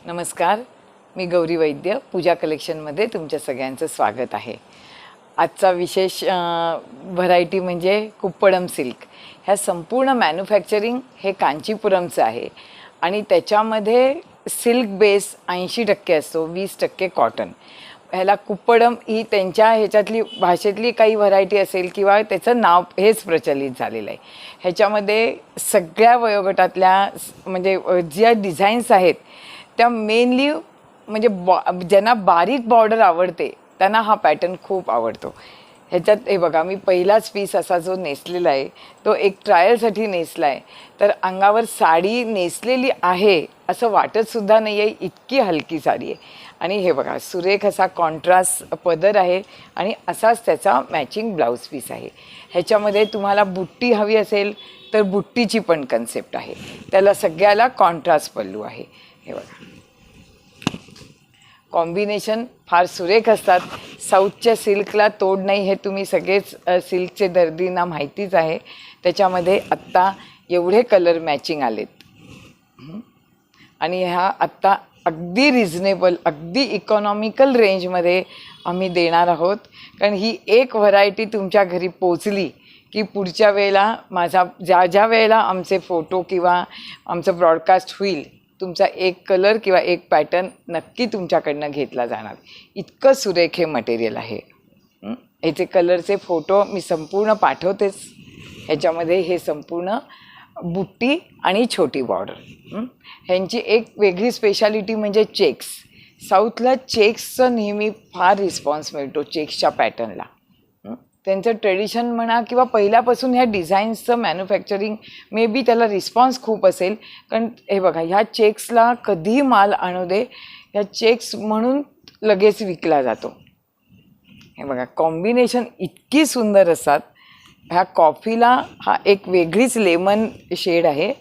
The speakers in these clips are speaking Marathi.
नमस्कार, मी गौरी वैद्य पूजा कलेक्शनमध्ये तुमच्या सगळ्यांचं स्वागत आहे। आजचा विशेष व्हरायटी म्हणजे कुप्पडम सिल्क। ह्या संपूर्ण मॅन्युफॅक्चरिंग हे कांचीपुरमचं आहे आणि त्याच्यामध्ये सिल्क बेस 80% असतो, 20% कॉटन। ह्याला कुप्पडम ही त्यांच्या ह्याच्यातली भाषेतली काही व्हरायटी असेल किंवा त्याचं नाव हेच प्रचलित झालेलं आहे। ह्याच्यामध्ये सगळ्या वयोगटातल्या म्हणजे ज्या डिझाईन्स आहेत त्या मेनली म्हणजे ज्यांना बारीक बॉर्डर आवडते त्यांना हा पॅटर्न खूप आवडतो। ह्याच्यात हे बघा, मी पहिलाच पीस असा जो नेसलेला आहे तो एक ट्रायलसाठी नेसला आहे, तर अंगावर साडी नेसलेली आहे असं वाटतसुद्धा नाही आहे, इतकी हलकी साडी आहे। आणि हे बघा, सुरेख असा कॉन्ट्रास्ट पदर आहे आणि असाच त्याचा मॅचिंग ब्लाऊज पीस आहे। ह्याच्यामध्ये तुम्हाला बुट्टी हवी असेल तर बुट्टीची पण कन्सेप्ट आहे, त्याला सगळ्याला कॉन्ट्रास्ट पल्लू आहे। हे बघा, कॉम्बिनेशन फार सुरेख असतात। साऊथच्या सिल्कला तोड नाही हे तुम्ही सगळेच सिल्कचे दर्दींना माहितीच आहे। त्याच्यामध्ये आत्ता एवढे कलर मॅचिंग आलेत आणि ह्या आत्ता अगदी रिझनेबल, अगदी इकॉनॉमिकल रेंजमध्ये आम्ही देणार आहोत। कारण ही एक व्हरायटी तुमच्या घरी पोचली की पुढच्या वेळेला ज्या वेळेला आमचे फोटो किंवा आमचं ब्रॉडकास्ट होईल, तुमचा एक कलर किंवा एक पॅटर्न नक्की तुमच्याकडनं घेतला जाणार। इतकं सुरेख हे मटेरियल आहे। ह्याचे कलरचे फोटो मी संपूर्ण पाठवतेच। ह्याच्यामध्ये हे संपूर्ण बुट्टी आणि छोटी बॉर्डर। ह्यांची एक वेगळी स्पेशालिटी म्हणजे चेक्स। साऊथला चेक्सचं नेहमी फार रिस्पॉन्स मिळतो चेक्सच्या पॅटर्नला। त्यांचं ट्रेडिशन म्हणा किंवा पहिल्यापासून ह्या डिझाईन्सचं मॅन्युफॅक्चरिंग मे बी त्याला रिस्पॉन्स खूप असेल। कारण हे बघा, ह्या चेक्सला कधीही माल आणू दे, ह्या चेक्स म्हणून लगेच विकला जातो। हे बघा, कॉम्बिनेशन इतकी सुंदर असतात। ह्या कॉफीला हा एक वेगळीच लेमन शेड आहे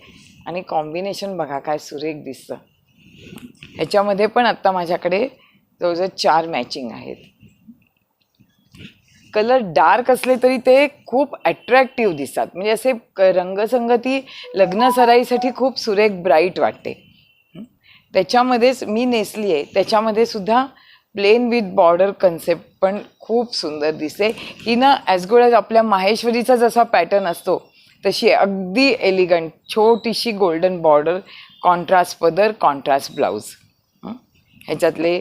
आणि कॉम्बिनेशन बघा काय सुरेख दिसतं। ह्याच्यामध्ये पण आत्ता माझ्याकडे जवळजवळ 4 मॅचिंग आहेत। कलर डार्क असले तरी ते खूप अट्रॅक्टिव्ह दिसतात, म्हणजे असे रंगसंगती लग्न सराईसाठी खूप सुरेख ब्राईट वाटते। त्याच्यामध्येच मी नेसली आहे, त्याच्यामध्ये सुद्धा प्लेन विथ बॉर्डर कन्सेप्ट पण खूप सुंदर दिसते। ही ना ॲज गुड ॲज आपल्या माहेश्वरीचा जसा पॅटर्न असतो तशी अगदी एलिगंट छोटीशी गोल्डन बॉर्डर, कॉन्ट्रास्ट पदर, कॉन्ट्रास्ट ब्लाऊज। ह्याच्यातले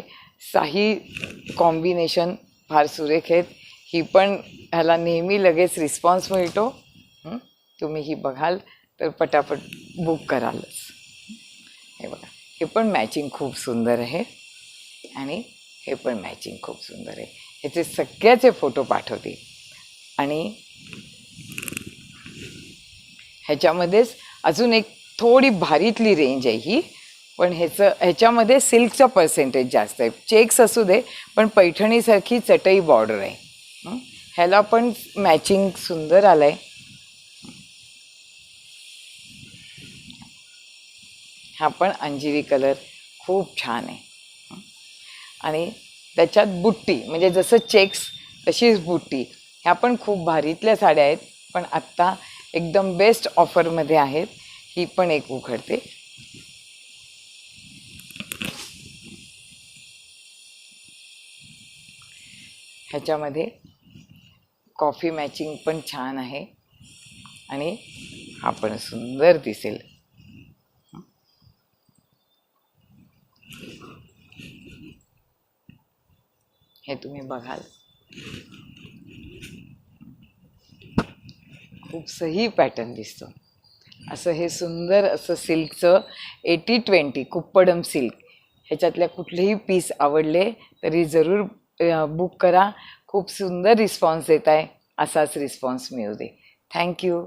काही कॉम्बिनेशन फार सुरेख आहेत। ही पण ह्याला नेहमी लगेच रिस्पॉन्स मिळतो। तुम्ही ही बघाल तर पटापट बुक करालच। हे बघा, हे पण मॅचिंग खूप सुंदर आहे आणि हे पण मॅचिंग खूप सुंदर आहे। ह्याचे सगळ्याचे फोटो पाठवते। आणि ह्याच्यामध्येच अजून एक थोडी भारीतली रेंज आहे ही, पण ह्याच्यामध्ये सिल्कचं पर्सेंटेज जास्त आहे। चेक्स असू दे पण पैठणीसारखी चटई बॉर्डर आहे। ह्याला पण मॅचिंग सुंदर आलं आहे। हा पण अंजिरी कलर खूप छान आहे आणि त्याच्यात बुट्टी म्हणजे जसं चेक्स तशीच बुट्टी। ह्या पण खूप भारीतल्या साड्या आहेत, पण आत्ता एकदम बेस्ट ऑफरमध्ये आहेत। ही पण एक उघडते। ह्याच्यामध्ये कॉफी मॅचिंग पण छान आहे आणि हा पण सुंदर दिसेल। हे तुम्ही बघाल, खूप सही पॅटर्न दिसतो। असं हे सुंदर असं सिल्कचं 80-20 कुप्पडम सिल्क, ह्याच्यातल्या कुठलेही पीस आवडले तरी जरूर बुक करा। खूप सुंदर रिस्पॉन्स देत आहे, असाच रिस्पॉन्स मिळू दे। थँक्यू।